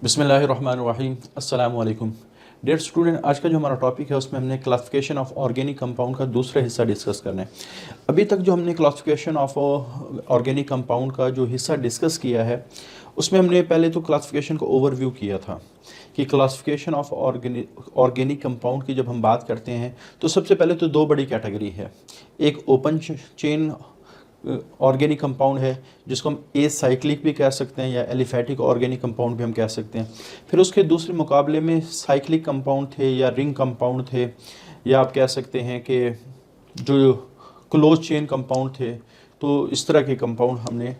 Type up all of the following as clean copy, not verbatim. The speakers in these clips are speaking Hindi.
बिस्मिल्लाहिर्रहमानिर्रहीम। अस्सलामु अलैकुम डियर स्टूडेंट। आज का जो हमारा टॉपिक है उसमें हमने क्लासिफिकेशन ऑफ ऑर्गेनिक कंपाउंड का दूसरा हिस्सा डिस्कस करना है। अभी तक जो हमने क्लासिफिकेशन ऑफ ऑर्गेनिक कंपाउंड का जो हिस्सा डिस्कस किया है उसमें हमने पहले तो क्लासिफिकेशन को ओवरव्यू किया था कि क्लासिफिकेशन ऑफ ऑर्गेनिक कंपाउंड की जब हम बात करते हैं तो सबसे पहले तो दो बड़ी कैटेगरी है। एक ओपन चेन ऑर्गेनिक कंपाउंड है जिसको हम ए साइक्लिक भी कह सकते हैं या एलिफैटिक ऑर्गेनिक कंपाउंड भी हम कह सकते हैं। फिर उसके दूसरे मुकाबले में साइक्लिक कंपाउंड थे या रिंग कंपाउंड थे, या आप कह सकते हैं कि जो क्लोज चेन कंपाउंड थे। तो इस तरह के कंपाउंड हमने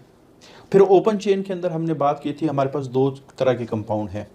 फिर ओपन चेन के अंदर हमने बात की थी। हमारे पास दो तरह के कंपाउंड हैं,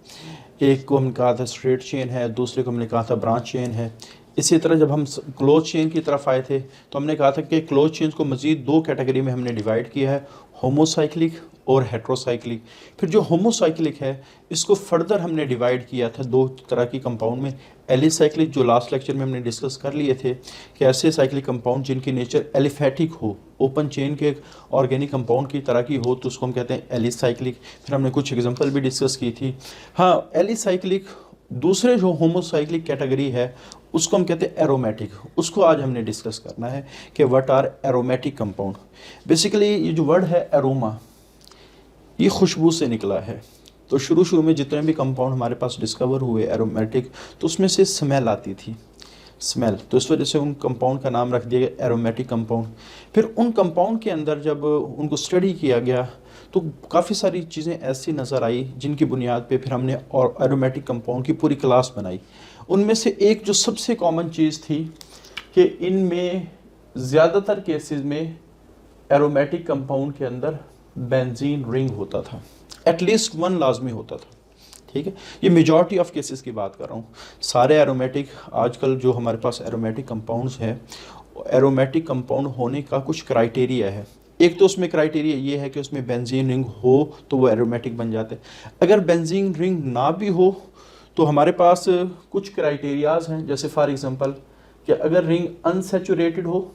एक को हमने कहा था स्ट्रेट चेन है, दूसरे को हमने कहा था ब्रांच चेन है। इसी तरह जब हम क्लोज चेन की तरफ आए थे तो हमने कहा था कि क्लोज चेन को मज़ीद दो कैटेगरी में हमने डिवाइड किया है, होमोसाइक्लिक और हेट्रोसाइक्लिक। फिर जो होमोसाइक्लिक है इसको फर्दर हमने डिवाइड किया था दो तरह की कंपाउंड में, एलिसाइक्लिक जो लास्ट लेक्चर में हमने डिस्कस कर लिए थे कि ऐसे साइक्लिक कंपाउंड जिनकी नेचर एलिफैटिक हो, ओपन चेन के ऑर्गेनिक कंपाउंड की तरह की हो, तो उसको हम कहते हैं एलिसाइक्लिक। फिर हमने कुछ एग्जांपल भी डिस्कस की थी। हाँ, एलिसाइक्लिक दूसरे जो होमोसाइक्लिक कैटेगरी है उसको हम कहते हैं एरोमेटिक। उसको आज हमने डिस्कस करना है कि what are aromatic compound. Basically ये जो वर्ड है एरोमा, ये खुशबू से निकला है। तो शुरू में जितने भी कंपाउंड हमारे पास डिस्कवर हुए एरोमेटिक, तो उसमें से स्मेल आती थी, स्मेल। तो इस वजह से उन कंपाउंड का नाम रख दिया गया एरोमेटिक कंपाउंड। फिर उन कंपाउंड के अंदर जब उनको स्टडी किया गया तो काफ़ी सारी चीज़ें ऐसी नज़र आई जिनकी बुनियाद पे फिर हमने और एरोमेटिक कंपाउंड की पूरी क्लास बनाई। उनमें से एक जो सबसे कॉमन चीज़ थी कि इनमें ज़्यादातर केसेस में एरोमेटिक कंपाउंड के अंदर बेंजीन रिंग होता था, एटलीस्ट वन लाजमी होता था। ठीक है, ये मेजॉरिटी ऑफ केसेस की बात कर रहा हूँ। सारे एरोमेटिक आजकल जो हमारे पास एरोमेटिक कंपाउंड्स हैं, एरोमेटिक कंपाउंड होने का कुछ क्राइटेरिया है। एक तो उसमें क्राइटेरिया ये है कि उसमें बेंजीन रिंग हो तो वो एरोमेटिक बन जाते हैं। अगर बेंजीन रिंग ना भी हो तो हमारे पास कुछ क्राइटेरियाज हैं, जैसे फॉर एग्जांपल कि अगर रिंग अनसैचुरेटेड हो,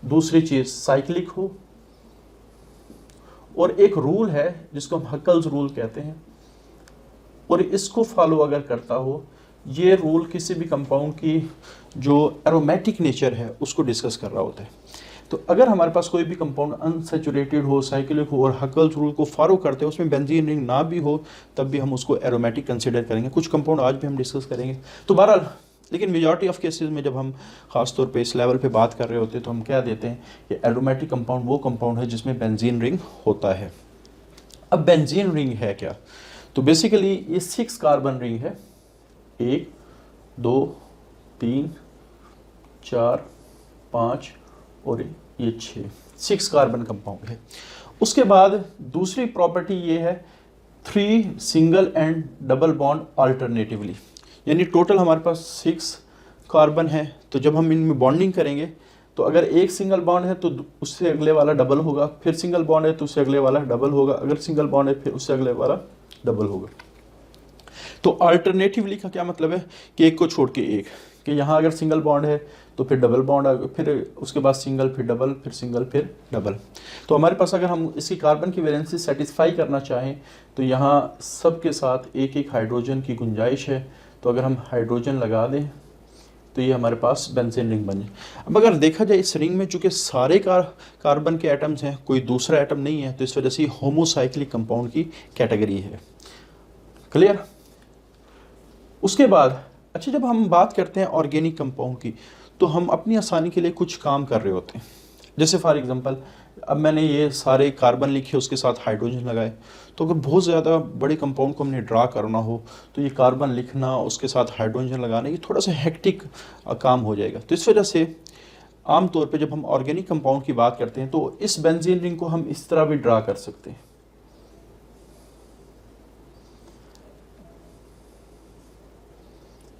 दूसरी चीज साइक्लिक हो, और एक रूल है जिसको हम हकल्स रूल कहते हैं, और इसको फॉलो अगर करता हो, ये रूल किसी भी कंपाउंड की जो एरोमेटिक नेचर है उसको डिस्कस कर रहा होता है। तो अगर हमारे पास कोई भी कंपाउंड अनसैचुरेटेड हो, साइक्लिक हो और हकल्स रूल को फॉलो करते हैं, उसमें बेंजीन रिंग ना भी हो, तब भी हम उसको एरोमेटिक कंसिडर करेंगे। कुछ कंपाउंड आज भी हम डिस्कस करेंगे। तो बहरहाल, लेकिन मेजॉरिटी ऑफ केसेस में जब हम खास तौर पे इस लेवल पे बात कर रहे होते हैं तो हम क्या देते हैं कि एरोमेटिक कंपाउंड वो कंपाउंड है जिसमें बेंजीन रिंग होता है। अब बेंजीन रिंग है क्या? तो बेसिकली ये 6 कार्बन रिंग है, 1 2 3 4 5 और ये 6 कार्बन कंपाउंड है। उसके बाद दूसरी प्रॉपर्टी ये है 3 single and double bond alternatively, यानी टोटल हमारे पास 6 कार्बन है। तो जब हम इनमें बॉन्डिंग करेंगे तो अगर एक सिंगल बॉन्ड है तो उससे अगले वाला डबल होगा, फिर सिंगल बॉन्ड है तो उससे अगले वाला डबल होगा, अगर सिंगल बॉन्ड है फिर उससे अगले वाला डबल होगा। तो अल्टरनेटिवली का क्या मतलब है कि एक को छोड़ के एक, कि यहाँ अगर सिंगल बॉन्ड है तो फिर डबल बॉन्ड, फिर उसके बाद सिंगल, फिर डबल, फिर सिंगल, फिर डबल। तो हमारे पास अगर हम इसकी कार्बन की वैलेंसी सेटिस्फाई करना चाहें तो यहाँ सबके साथ एक एक हाइड्रोजन की गुंजाइश है। तो अगर हम हाइड्रोजन लगा दें तो ये हमारे पास बेंजीन रिंग बन जाए। अब अगर देखा जाए इस रिंग में चूंकि सारे कार्बन के एटम्स हैं, कोई दूसरा एटम नहीं है, तो इस वजह से होमोसाइक्लिक कंपाउंड की कैटेगरी है। क्लियर? उसके बाद अच्छा, जब हम बात करते हैं ऑर्गेनिक कंपाउंड की तो हम अपनी आसानी के लिए कुछ काम कर रहे होते हैं। जैसे फॉर एग्जांपल अब मैंने ये सारे कार्बन लिखे, उसके साथ हाइड्रोजन लगाए, तो अगर बहुत ज़्यादा बड़े कंपाउंड को हमने ड्रा करना हो तो ये कार्बन लिखना, उसके साथ हाइड्रोजन लगाना, ये थोड़ा सा हेक्टिक काम हो जाएगा। तो इस वजह से आमतौर पे जब हम ऑर्गेनिक कंपाउंड की बात करते हैं तो इस बेंजीन रिंग को हम इस तरह भी ड्रा कर सकते हैं,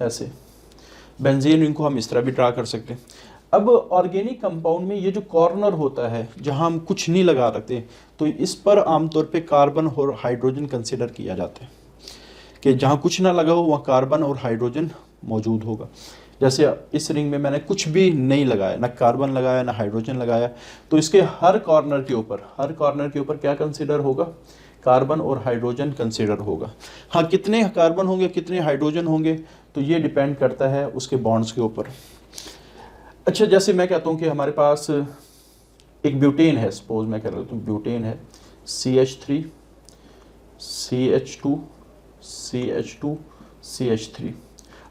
ऐसे बेंजीन रिंग को हम इस तरह भी ड्रा कर सकते हैं। अब ऑर्गेनिक कंपाउंड में ये जो कॉर्नर होता है जहां हम कुछ नहीं लगा रखते, तो इस पर आमतौर पे कार्बन और हाइड्रोजन कंसिडर किया जाता है कि जहां कुछ ना लगा हो वहाँ कार्बन और हाइड्रोजन मौजूद होगा। जैसे इस रिंग में मैंने कुछ भी नहीं लगाया, ना कार्बन लगाया ना हाइड्रोजन लगाया, तो इसके हर कॉर्नर के ऊपर क्या कंसीडर होगा, कार्बन और हाइड्रोजन कंसीडर होगा। हाँ, कितने कार्बन होंगे कितने हाइड्रोजन होंगे तो ये डिपेंड करता है उसके बॉन्ड्स के ऊपर। अच्छा, जैसे मैं कहता हूँ कि हमारे पास एक ब्यूटेन है, सपोज मैं कह रहा हूँ ब्यूटेन है, CH3 CH2 CH2 CH3।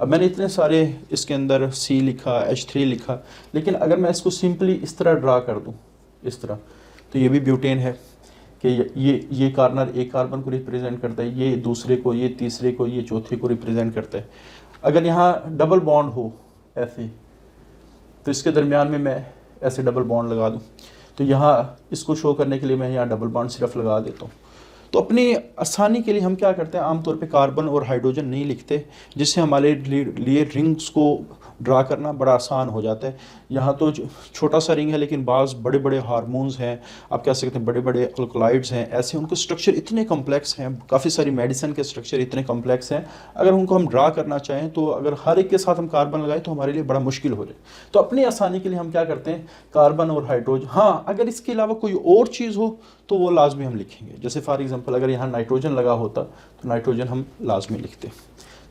अब मैंने इतने सारे इसके अंदर C लिखा, H3 लिखा, लेकिन अगर मैं इसको सिंपली इस तरह ड्रा कर दूं, इस तरह, तो ये भी ब्यूटेन है कि ये कॉर्नर एक कार्बन को रिप्रेजेंट करता है, ये दूसरे को, ये तीसरे को, ये चौथे को रिप्रेजेंट करता है। अगर यहाँ डबल बॉन्ड हो ऐसे, तो इसके दरमियान में मैं ऐसे डबल बॉन्ड लगा दूं, तो यहाँ इसको शो करने के लिए मैं यहाँ डबल बॉन्ड सिर्फ लगा देता हूँ। तो अपनी आसानी के लिए हम क्या करते हैं, आमतौर पे कार्बन और हाइड्रोजन नहीं लिखते, जिससे हमारे लिए रिंग्स को ड्रा करना बड़ा आसान हो जाता है। यहाँ तो छोटा सा रिंग है, लेकिन बाज़ बड़े बड़े हार्मोन्स हैं, आप कह सकते हैं बड़े बड़े अल्कलॉइड्स हैं, ऐसे उनके स्ट्रक्चर इतने कम्प्लेक्स हैं, काफ़ी सारी मेडिसिन के स्ट्रक्चर इतने कम्प्लेक्स हैं, अगर उनको हम ड्रा करना चाहें तो अगर हर एक के साथ हम कार्बन लगाएं तो हमारे लिए बड़ा मुश्किल हो जाए। तो अपनी आसानी के लिए हम क्या करते हैं, कार्बन और हाइड्रोजन। हाँ, अगर इसके अलावा कोई और चीज़ हो तो वो लाजमी हम लिखेंगे। जैसे फॉर एग्जांपल अगर यहाँ नाइट्रोजन लगा होता तो नाइट्रोजन हम लाजमी लिखते।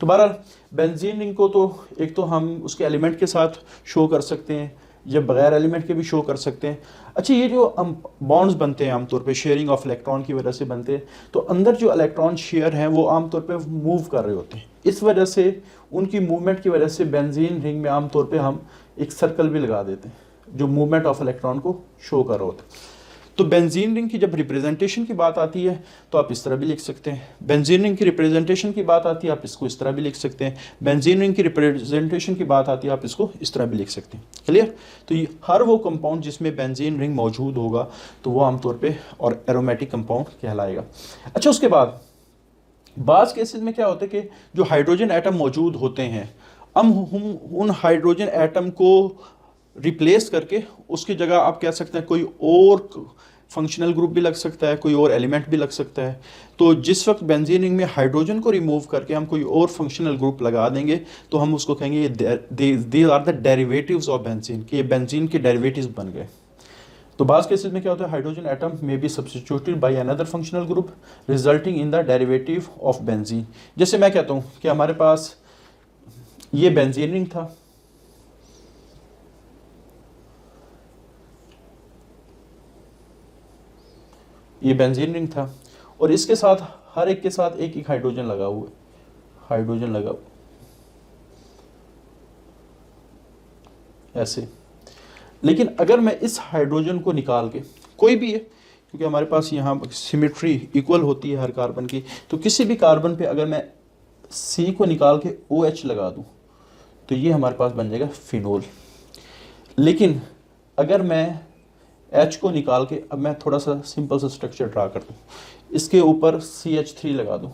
तो बहरहाल बेंजीन रिंग को तो एक तो हम उसके एलिमेंट के साथ शो कर सकते हैं या बगैर एलिमेंट के भी शो कर सकते हैं। अच्छा, ये जो बॉन्ड्स बनते हैं आमतौर पे शेयरिंग ऑफ इलेक्ट्रॉन की वजह से बनते हैं, तो अंदर जो इलेक्ट्रॉन शेयर हैं वो आमतौर पे मूव कर रहे होते हैं। इस वजह से उनकी मूवमेंट की वजह से बेंजीन रिंग में आमतौर पे हम एक सर्कल भी लगा देते हैं जो मूवमेंट ऑफ इलेक्ट्रॉन को शो कर रहा होता है। तो बेंजीन रिंग की जब रिप्रेजेंटेशन की बात आती है तो आप इस तरह भी लिख सकते हैं, बेंजीन रिंग की रिप्रेजेंटेशन की बात आती है आप इसको इस तरह भी लिख सकते हैं, बेंजीन रिंग की रिप्रेजेंटेशन की बात आती है आप इसको इस तरह भी लिख सकते हैं। क्लियर? तो ये हर वो कंपाउंड जिसमें बेंजीन रिंग मौजूद होगा तो वो आमतौर पे और एरोमेटिक कंपाउंड कहलाएगा। अच्छा, उसके बाद बाज़ केसेस में क्या होता है कि जो हाइड्रोजन एटम मौजूद होते हैं, हम उन हाइड्रोजन एटम को रिप्लेस करके उसकी जगह आप कह सकते हैं कोई और फंक्शनल ग्रुप भी लग सकता है, कोई और एलिमेंट भी लग सकता है। तो जिस वक्त बेंजीन रिंग में हाइड्रोजन को रिमूव करके हम कोई और फंक्शनल ग्रुप लगा देंगे तो हम उसको कहेंगे these are the derivatives of benzene, कि ये बेंजीन के डेरिवेटिव्स बन गए। तो बाज़ केसेस में क्या होता है, हाइड्रोजन एटम में be substituted by another functional group resulting in the derivative of benzene. जैसे मैं कहता हूँ कि हमारे पास ये बेंजीन रिंग था, ये बेंजीन रिंग था और इसके साथ हर एक के साथ एक एक हाइड्रोजन लगा हुआ है, हाइड्रोजन लगा हुआ ऐसे। लेकिन अगर मैं इस हाइड्रोजन को निकाल के, कोई भी है क्योंकि हमारे पास यहाँ सिमेट्री इक्वल होती है हर कार्बन की, तो किसी भी कार्बन पे अगर मैं C को निकाल के OH लगा दूँ तो ये हमारे पास बन जाएगा फिनोल। लेकिन अगर मैं H को निकाल के, अब मैं थोड़ा सा सिंपल सा स्ट्रक्चर ड्रा कर दूँ, इसके ऊपर CH3 लगा दूँ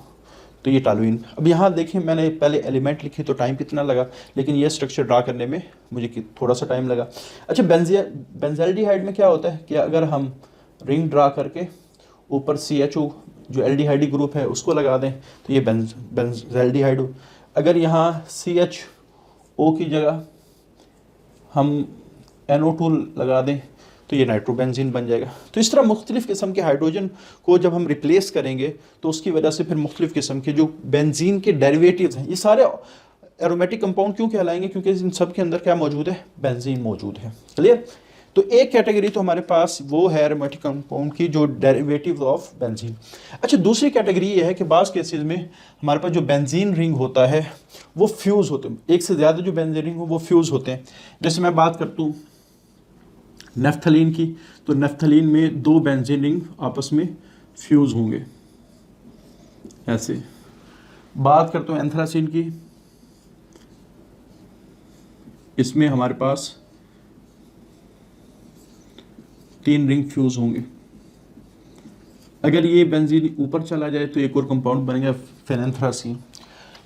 तो ये टॉलुइन। अब यहाँ देखें मैंने पहले एलिमेंट लिखे तो टाइम कितना लगा, लेकिन ये स्ट्रक्चर ड्रा करने में मुझे थोड़ा सा टाइम लगा। अच्छा, बेंजाल्डिहाइड में क्या होता है कि अगर हम रिंग ड्रा करके ऊपर CHO जो एल्डिहाइडी ग्रुप है उसको लगा दें तो ये बेंजाल्डिहाइड। अगर यहाँ CHO की जगह हम NO2 लगा दें तो ये नाइट्रोबेंजीन बन जाएगा। तो इस तरह मुख्तलिफ़ किस्म के हाइड्रोजन को जब हम रिप्लेस करेंगे तो उसकी वजह से फिर मुख्तलिफ़ किस्म के जो बेंजीन के डेरिवेटिव्स हैं, ये सारे एरोमेटिक कंपाउंड क्यों कहलाएंगे, क्योंकि इन सब के अंदर क्या मौजूद है, बेंजीन मौजूद है। क्लियर? तो एक कैटेगरी तो हमारे पास वो है एरोमेटिक कंपाउंड की जो डेरिवेटिव ऑफ बेंजीन। अच्छा, दूसरी कैटेगरी ये है कि बाज़ केसेस में हमारे पास जो बेंजीन रिंग होता है वो फ्यूज़ होते हैं, एक से ज़्यादा जो बेंजीन रिंग हो वो फ्यूज़ होते हैं। जैसे मैं बात करता हूँ नेफ्थलीन की, तो नेफ्थलीन में दो बेंजीन रिंग आपस में फ्यूज़ होंगे ऐसे। बात करता हूँ एंथ्रासीन की, इसमें हमारे पास 3 रिंग फ्यूज होंगे। अगर ये बेंजीन ऊपर चला जाए तो एक और कंपाउंड बनेगा फेनेंथ्रासीन।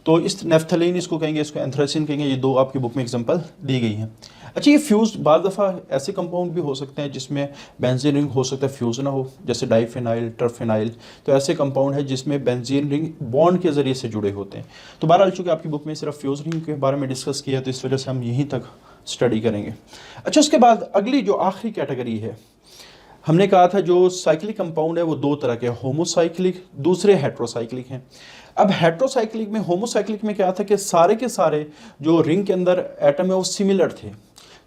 तो इस नेफ्थलीन इसको कहेंगे, इसको एंथ्रासिन कहेंगे। ये दो आपकी बुक में एग्जांपल दी गई है। अच्छा, ये फ्यूज बाज़ दफ़ा ऐसे कंपाउंड भी हो सकते हैं जिसमें बेंजीन रिंग हो सकता है फ्यूज़ ना हो, जैसे डाइफेनाइल, टर्फेनाइल। तो ऐसे कंपाउंड है जिसमें बेंजीन रिंग बॉन्ड के ज़रिए से जुड़े होते हैं। तो बहरहाल चूँकि आपकी बुक में सिर्फ फ्यूज़ रिंग के बारे में डिस्कस किया, तो इस वजह से हम यहीं तक स्टडी करेंगे। अच्छा, उसके बाद अगली जो आखिरी कैटेगरी है, हमने कहा था जो साइक्लिक कंपाउंड है वो दो तरह के, होमोसाइक्लिक, दूसरे हेट्रोसाइक्लिक हैं। अब हेट्रोसाइक्लिक में, होमोसाइक्लिक में क्या था कि सारे के सारे जो रिंग के अंदर एटम है वो सिमिलर थे।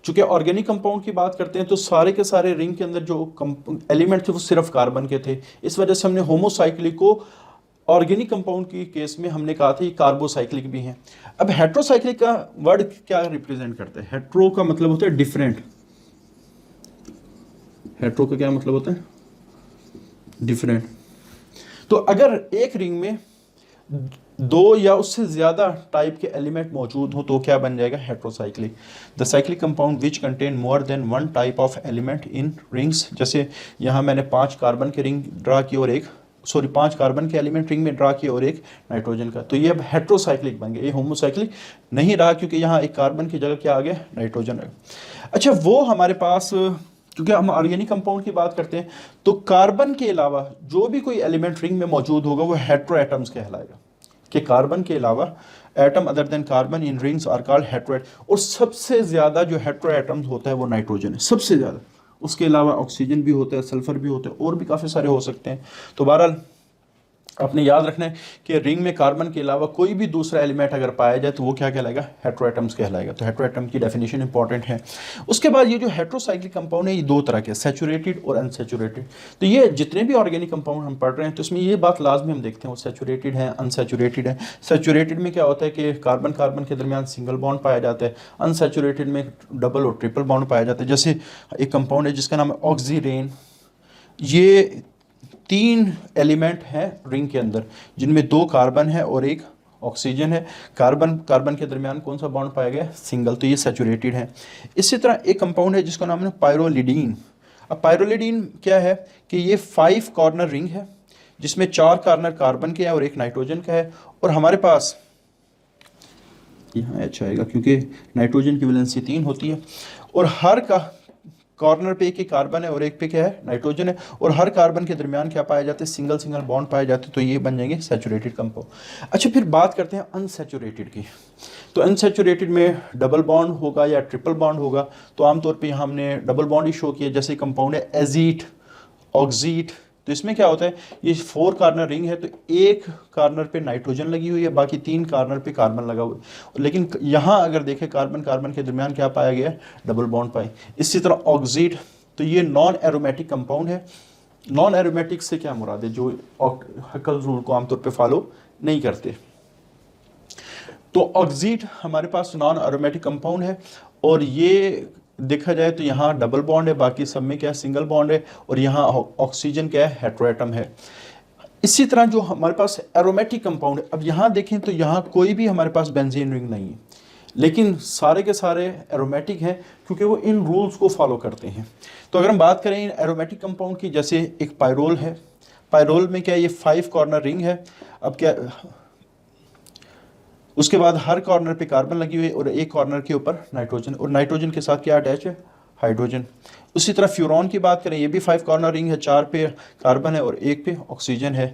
चूंकि ऑर्गेनिक कंपाउंड की बात करते हैं तो सारे के सारे रिंग के अंदर जो एलिमेंट थे वो सिर्फ कार्बन के थे। इस वजह से हमने होमोसाइक्लिक को ऑर्गेनिक कंपाउंड की केस में हमने कहा था ये कार्बोसाइक्लिक भी हैं। अब हेट्रोसाइक्लिक का वर्ड क्या रिप्रेजेंट करता है? हेट्रो का मतलब होता है डिफरेंट। हेट्रो का क्या मतलब होता है? डिफरेंट। तो अगर एक रिंग में दो या उससे ज्यादा टाइप के एलिमेंट मौजूद हो तो क्या बन जाएगा? Heterocyclic. The cyclic compound which contain more than one type of element in rings. जैसे यहाँ मैंने 5 कार्बन के रिंग ड्रा की और 5 कार्बन के एलिमेंट रिंग में ड्रा किया और एक नाइट्रोजन का, तो ये अब हेट्रोसाइक्लिक बन गया। ये होमोसाइक्लिक नहीं रहा क्योंकि यहाँ एक कार्बन की जगह क्या आ गया? नाइट्रोजन। अच्छा, वो हमारे पास, क्योंकि हम ऑर्गेनिक कंपाउंड की बात करते हैं तो कार्बन के अलावा जो भी कोई एलिमेंट रिंग में मौजूद होगा वो हेट्रो एटम्स कहलाएगा। कि कार्बन के अलावा atom other than carbon in rings are called hetero. और सबसे ज्यादा जो हेट्रो एटम्स होता है वो नाइट्रोजन है, सबसे ज्यादा। उसके अलावा ऑक्सीजन भी होता है, सल्फर भी होता है, और भी काफी सारे हो सकते हैं। तो बहरहाल आपने याद रखना है कि रिंग में कार्बन के अलावा कोई भी दूसरा एलिमेंट अगर पाया जाए तो वो क्या कहलाएगा? हेट्रोएटम्स कहलाएगा। तो हेट्रोएटम की डेफिनेशन इंपॉर्टेंट है। उसके बाद ये जो हेट्रोसाइक्लिक कंपाउंड है ये दो तरह के, सैचुरेटेड और अनसैचुरेटेड। तो ये जितने भी ऑर्गेनिक कंपाउंड हम पढ़ रहे हैं तो इसमें ये बात लाजमी हम देखते हैं वो सैचुरेटेड है, अनसैचुरेटेड है। सैचुरेटेड में क्या होता है कि कार्बन कार्बन के दरमियान सिंगल बॉन्ड पाया जाता है। अनसैचुरेटेड में डबल और ट्रिपल बॉन्ड पाया जाता है। जैसे एक कंपाउंड है जिसका नाम है ऑक्सीरेन। ये 3 एलिमेंट हैं रिंग के अंदर जिनमें 2 कार्बन है और एक ऑक्सीजन है। कार्बन कार्बन के दरमियान कौन सा बॉन्ड पाया गया? सिंगल। तो ये सैचुरेटेड है। इसी तरह एक कंपाउंड है जिसका नाम है पायरोलिडीन। अब पायरोलिडीन क्या है कि ये 5 कॉर्नर रिंग है जिसमें 4 कॉर्नर कार्बन के हैं और एक नाइट्रोजन का है। और हमारे पास यहाँ अच्छा आएगा क्योंकि नाइट्रोजन की वैलेंसी 3 होती है और हर का कॉर्नर पे एक ही कार्बन है और एक पे क्या है? नाइट्रोजन है। और हर कार्बन के दरमियान क्या पाया जाता है? सिंगल सिंगल बॉन्ड पाए जाते हैं। तो ये बन जाएंगे सैचुरेटेड कंपाउंड। अच्छा, फिर बात करते हैं अनसैचुरेटेड की। तो अनसैचुरेटेड में डबल बॉन्ड होगा या ट्रिपल बॉन्ड होगा। तो आमतौर पे यहाँ हमने डबल बॉन्ड ही शो किया। जैसे कंपाउंड है एजीट, ऑक्सीट। तो इसमें क्या होता है? ये 4 कॉर्नर रिंग है तो एक कॉर्नर पे नाइट्रोजन लगी हुई है, बाकी 3 कॉर्नर पे कार्बन लगा हुआ है। लेकिन यहाँ अगर देखें कार्बन कार्बन के दरमियान क्या पाया गया? डबल बॉन्ड पाए। इसी तरह ऑक्सीड, तो ये नॉन एरोमेटिक कंपाउंड है। नॉन एरोमेटिक से क्या मुराद है? जो हकल रूल को आमतौर पर फॉलो नहीं करते। तो ऑक्सीड हमारे पास नॉन एरोमेटिक कंपाउंड है और ये देखा जाए तो यहाँ डबल बॉन्ड है, बाकी सब में क्या? सिंगल बॉन्ड है। और यहाँ ऑक्सीजन क्या है? हेट्रोएटम है। इसी तरह जो हमारे पास एरोमेटिक कंपाउंड है, अब यहाँ देखें तो यहाँ कोई भी हमारे पास बेंजीन रिंग नहीं है, लेकिन सारे के सारे एरोमेटिक हैं क्योंकि वो इन रूल्स को फॉलो करते हैं। तो अगर हम बात करें इन एरोमेटिक कंपाउंड की, जैसे एक पायरोल है। पायरोल में क्या है? ये 5 कॉर्नर रिंग है। अब क्या, उसके बाद हर कॉर्नर पे कार्बन लगी हुई है और एक कॉर्नर के ऊपर नाइट्रोजन, और नाइट्रोजन के साथ क्या अटैच है? हाइड्रोजन। उसी तरह फ्यूरॉन की बात करें, ये भी 5 कॉर्नर रिंग है, 4 पे कार्बन है और एक पे ऑक्सीजन है।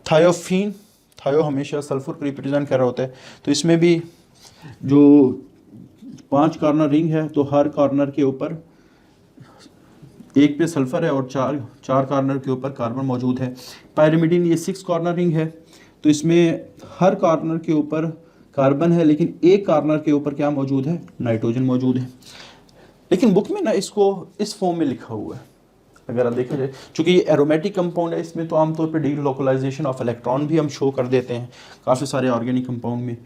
थायोफीन, थायो हमेशा सल्फर को रिप्रेजेंट कर रहा होता है। तो इसमें भी जो 5 कॉर्नर रिंग है तो हर कॉर्नर के ऊपर एक पे सल्फर है और चार कॉर्नर के ऊपर कार्बन मौजूद है। पायरिमिडीन, ये 6 कॉर्नर रिंग है तो इसमें हर कॉर्नर के ऊपर कार्बन है लेकिन एक कॉर्नर के ऊपर क्या मौजूद है? नाइट्रोजन मौजूद है। लेकिन बुक में ना इसको इस फॉर्म में लिखा हुआ है। अगर आप देखा जाए, चूंकि ये एरोमेटिक कंपाउंड है, इसमें तो आमतौर पे डीलोकलाइजेशन ऑफ इलेक्ट्रॉन भी हम शो कर देते हैं काफ़ी सारे ऑर्गेनिक कंपाउंड में।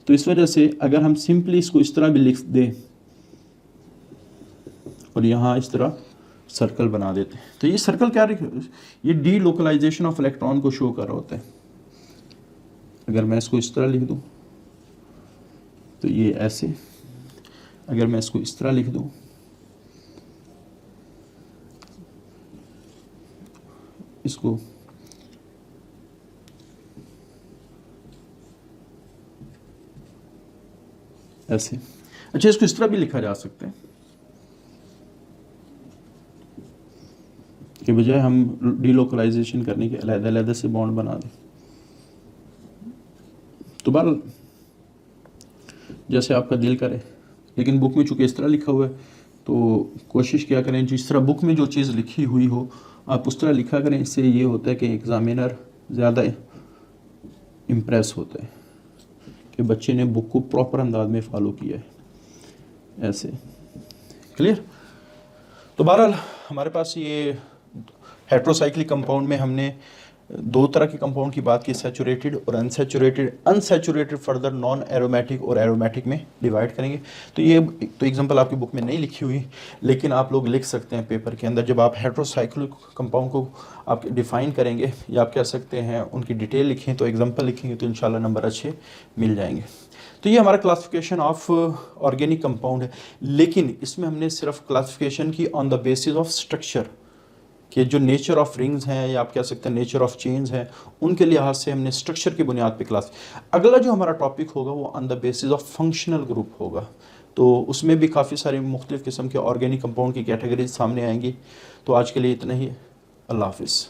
तो इस वजह से अगर हम सिंपली इसको इस तरह भी लिख दें और यहाँ इस तरह सर्कल बना देते हैं तो ये सर्कल क्या, ये डीलोकलाइजेशन ऑफ इलेक्ट्रॉन को शो कर रहा होता है। अगर मैं इसको इस तरह लिख दूँ तो ये ऐसे, अगर मैं इसको इस तरह लिख दूं इसको, ऐसे। अच्छा, इसको इस तरह भी लिखा जा सकता है कि बजाय हम डीलोकलाइजेशन करने के अलग-अलग से बॉन्ड बना दें। तो बहरहाल जैसे आपका दिल करे, लेकिन बुक में चूँकि इस तरह लिखा हुआ है तो कोशिश क्या करें जिस तरह बुक में जो चीज़ लिखी हुई हो आप उस तरह लिखा करें। इससे ये होता है कि एग्ज़ामिनर ज़्यादा इम्प्रेस होता है कि बच्चे ने बुक को प्रॉपर अंदाज में फॉलो किया है। ऐसे क्लियर। तो बहरहाल हमारे पास ये हेट्रोसाइक्लिक कंपाउंड में हमने दो तरह के कंपाउंड की बात की, सैचुरेटेड और unsaturated. Unsaturated further non aromatic और एरोमेटिक में डिवाइड करेंगे। तो ये तो एग्जांपल आपकी बुक में नहीं लिखी हुई, लेकिन आप लोग लिख सकते हैं पेपर के अंदर। जब आप हेट्रोसाइक्लिक कंपाउंड को आप डिफाइन करेंगे या आप कह सकते हैं उनकी डिटेल लिखें तो एग्जांपल लिखेंगे तो इंशाल्लाह नंबर अच्छे मिल जाएंगे। तो ये हमारा क्लासिफिकेशन ऑफ ऑर्गेनिक कंपाउंड है, लेकिन इसमें हमने सिर्फ क्लासिफिकेशन की on the basis of structure कि जो नेचर ऑफ रिंग्स हैं या आप कह सकते हैं नेचर ऑफ चेन्स हैं, उनके लिहाज से हमने स्ट्रक्चर की बुनियाद पे क्लास। अगला जो हमारा टॉपिक होगा वो on the basis of functional group होगा। तो उसमें भी काफ़ी सारी मुख्तलिफ़ किस्म के ऑर्गेनिक कंपाउंड की कैटेगरीज सामने आएंगी। तो आज के लिए इतना ही। अल्लाह हाफिज़।